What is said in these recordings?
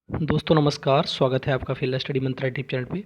दोस्तों नमस्कार, स्वागत है आपका फिल्ड स्टडी मंत्रा यूट्यूब चैनल पे।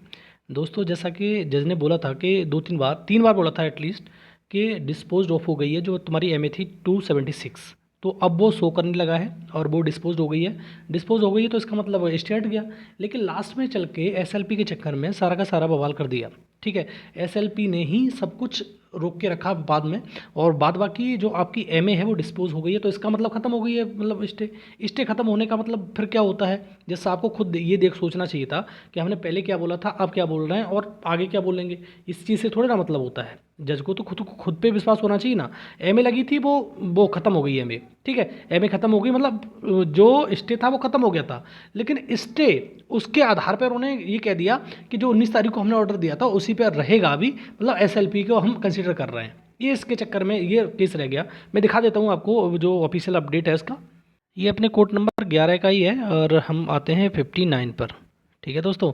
दोस्तों जैसा कि जज ने बोला था कि 2-3 बार बोला था एटलीस्ट कि डिस्पोज्ड ऑफ हो गई है जो तुम्हारी एमए थी 276। तो अब वो शो करने लगा है और वो डिस्पोज हो गई है। डिस्पोज हो गई है तो इसका मतलब स्टे हट गया। लेकिन लास्ट में चल के एसएलपी के चक्कर में सारा का सारा बवाल कर दिया। ठीक है, एसएलपी ने ही सब कुछ रोक के रखा बाद में। और बाद बाकी जो आपकी एमए है वो डिस्पोज हो गई है तो इसका मतलब ख़त्म हो गई है। मतलब स्टे खत्म होने का मतलब फिर क्या होता है, जैसा आपको खुद ये देख सोचना चाहिए था कि हमने पहले क्या बोला था, अब क्या बोल रहे हैं और आगे क्या बोलेंगे। इस चीज़ से थोड़ा ना मतलब होता है। जज को तो खुद पे विश्वास होना चाहिए ना। एमए लगी थी वो खत्म हो गई एमए। ठीक है, एमए खत्म हो गई मतलब जो स्टे था वो खत्म हो गया था। लेकिन स्टे उसके आधार पर उन्होंने ये कह दिया कि जो 19 तारीख को हमने ऑर्डर दिया था उसी पर रहेगा अभी, मतलब एसएलपी को हम कंसिडर कर रहे हैं। ये इसके चक्कर में ये केस रह गया। मैं दिखा देता हूँ आपको जो ऑफिशियल अपडेट है इसका। ये अपने कोड नंबर 11 का ही है और हम आते हैं 59 पर। ठीक है दोस्तों,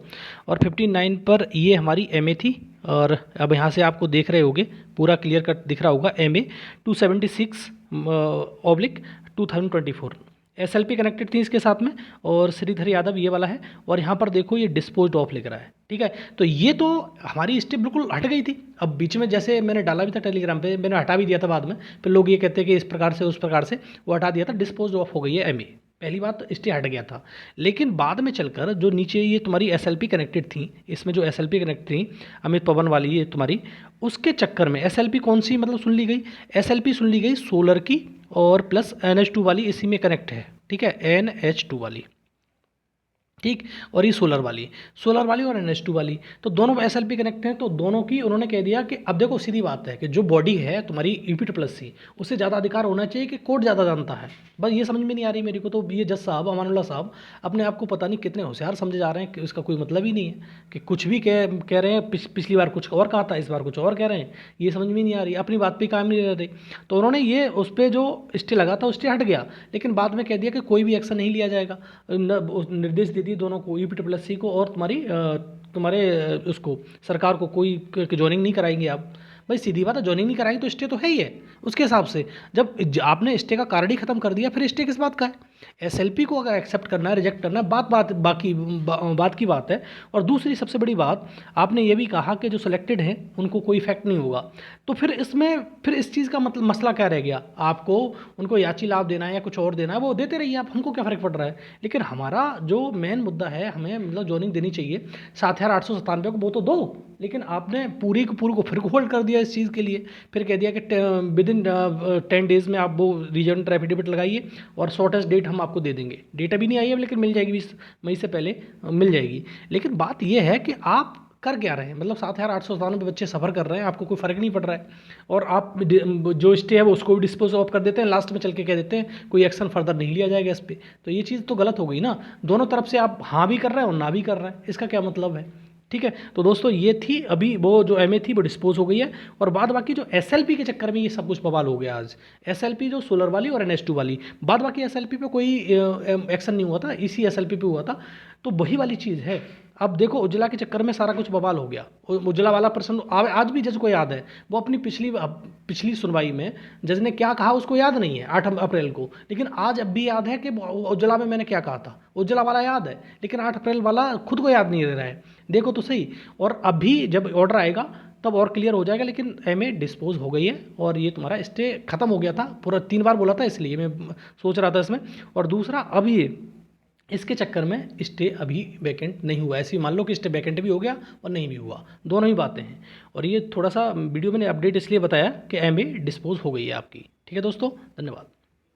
और 59 पर ये हमारी एमए थी। और अब यहाँ से आपको देख रहे होगे पूरा क्लियर कट दिख रहा होगा एमए 276/2024। एसएलपी कनेक्टेड थी इसके साथ में और श्रीधर यादव ये वाला है। और यहाँ पर देखो ये डिस्पोज्ड ऑफ लिख रहा है। ठीक है, तो ये तो हमारी स्टेप बिल्कुल हट गई थी। अब बीच में जैसे मैंने डाला भी था टेलीग्राम पे, मैंने हटा भी दिया था बाद में। फिर लोग ये कहते हैं कि इस प्रकार से उस प्रकार से वो हटा दिया था। डिस्पोज ऑफ हो गई है एमए। पहली बात स्टे हट गया था। लेकिन बाद में चलकर जो नीचे ये तुम्हारी एसएलपी कनेक्टेड थी, इसमें जो एसएलपी कनेक्ट थी अमित पवन वाली ये तुम्हारी, उसके चक्कर में एसएलपी कौन सी मतलब सुन ली गई, एसएलपी सुन ली गई सोलर की और प्लस NH2 वाली इसी में कनेक्ट है। ठीक है, NH2 वाली। ठीक, और ये सोलर वाली और NH2 वाली, तो दोनों एसएलपी कनेक्ट हैं। तो दोनों की उन्होंने कह दिया कि अब देखो सीधी बात है कि जो बॉडी है तुम्हारी UP+C, उससे ज़्यादा अधिकार होना चाहिए कि कोर्ट ज़्यादा जानता है। बस ये समझ में नहीं आ रही मेरे को। तो ये जज साहब अमानुल्लाह साहब अपने आप को पता नहीं कितने होशियार समझे जा रहे हैं कि इसका कोई मतलब ही नहीं है कि कुछ भी कह रहे हैं। पिछली बार कुछ और कहा था, इस बार कुछ और कह रहे हैं। ये समझ में नहीं आ रही, अपनी बात पे कायम नहीं रह रहे। तो उन्होंने ये उस पर जो स्टे लगा था उस स्टे हट गया। लेकिन बाद में कह दिया कि कोई भी एक्शन नहीं लिया जाएगा। निर्देश दे दिए दोनों को, UP+C को और तुम्हारे उसको सरकार को, कोई ज्वाइनिंग नहीं कराएंगे आप। भाई सीधी बात है, ज्वाइनिंग नहीं कराएंगे तो स्टे तो है ही है उसके हिसाब से। जब आपने स्टे का कार्ड ही खत्म कर दिया फिर स्टे किस बात का है। एसएलपी को अगर एक्सेप्ट करना है, रिजेक्ट करना है, बात की बात है। और दूसरी सबसे बड़ी बात, आपने ये भी कहा कि जो सिलेक्टेड हैं उनको कोई इफेक्ट नहीं होगा। तो फिर इसमें फिर इस चीज़ का मतलब मसला क्या रह गया। आपको उनको याची लाभ देना है या कुछ और देना है वो देते रहिए आप, हमको क्या फ़र्क पड़ रहा है। लेकिन हमारा जो मेन मुद्दा है, हमें मतलब ज्वाइनिंग देनी चाहिए 7,897 को, वो तो दो। लेकिन आपने पूरी को फिर होल्ड कर दिया इस चीज़ के लिए। फिर कह दिया कि विद इन 10 डेज़ में आप वो रीजन एफिडेविट लगाइए और शॉर्टेस्ट डेट हम आपको दे देंगे। डेट अभी नहीं आई है लेकिन मिल जाएगी 20 मई से पहले मिल जाएगी। लेकिन बात यह है कि आप कर क्या रहे हैं, मतलब 7,897 बच्चे सफ़र कर रहे हैं, आपको कोई फ़र्क नहीं पड़ रहा है। और आप जो स्टे है वो उसको भी डिस्पोज ऑफ कर देते हैं, लास्ट में चल के कह देते हैं कोई एक्शन फर्दर नहीं लिया जाएगा इस पर। तो ये चीज़ तो गलत हो गई ना। दोनों तरफ से आप हाँ भी कर रहे हैं और ना भी कर रहे हैं, इसका क्या मतलब है। ठीक है, तो दोस्तों ये थी अभी वो जो एमए थी वो डिस्पोज हो गई है। और बाद बाकी जो एसएलपी के चक्कर में ये सब कुछ बवाल हो गया आज। एसएलपी जो सोलर वाली और NH2 वाली, बाद बाकी एसएलपी पे कोई एक्शन नहीं हुआ था, इसी एसएलपी पे हुआ था। तो वही वाली चीज़ है। अब देखो उज्ज्वला के चक्कर में सारा कुछ बवाल हो गया। उज्ज्वला वाला पर्सन आज भी जज को याद है। वो अपनी पिछली सुनवाई में जज ने क्या कहा उसको याद नहीं है 8 अप्रैल को, लेकिन आज अब भी याद है कि उज्ज्वला में मैंने क्या कहा था। उज्ज्वला वाला याद है लेकिन 8 अप्रैल वाला खुद को याद नहीं रह रहा है। देखो तो सही। और अभी जब ऑर्डर आएगा तब और क्लियर हो जाएगा। लेकिन एमए डिस्पोज हो गई है और ये तुम्हारा स्टे खत्म हो गया था। पूरा 3 बार बोला था इसलिए मैं सोच रहा था इसमें। और दूसरा अब ये इसके चक्कर में स्टे अभी वैकेंट नहीं हुआ। ऐसे मान लो कि स्टे वैकेंट भी हो गया और नहीं भी हुआ, दोनों ही बातें हैं। और ये थोड़ा सा वीडियो मैंने अपडेट इसलिए बताया कि एमए डिस्पोज हो गई है आपकी। ठीक है दोस्तों, धन्यवाद।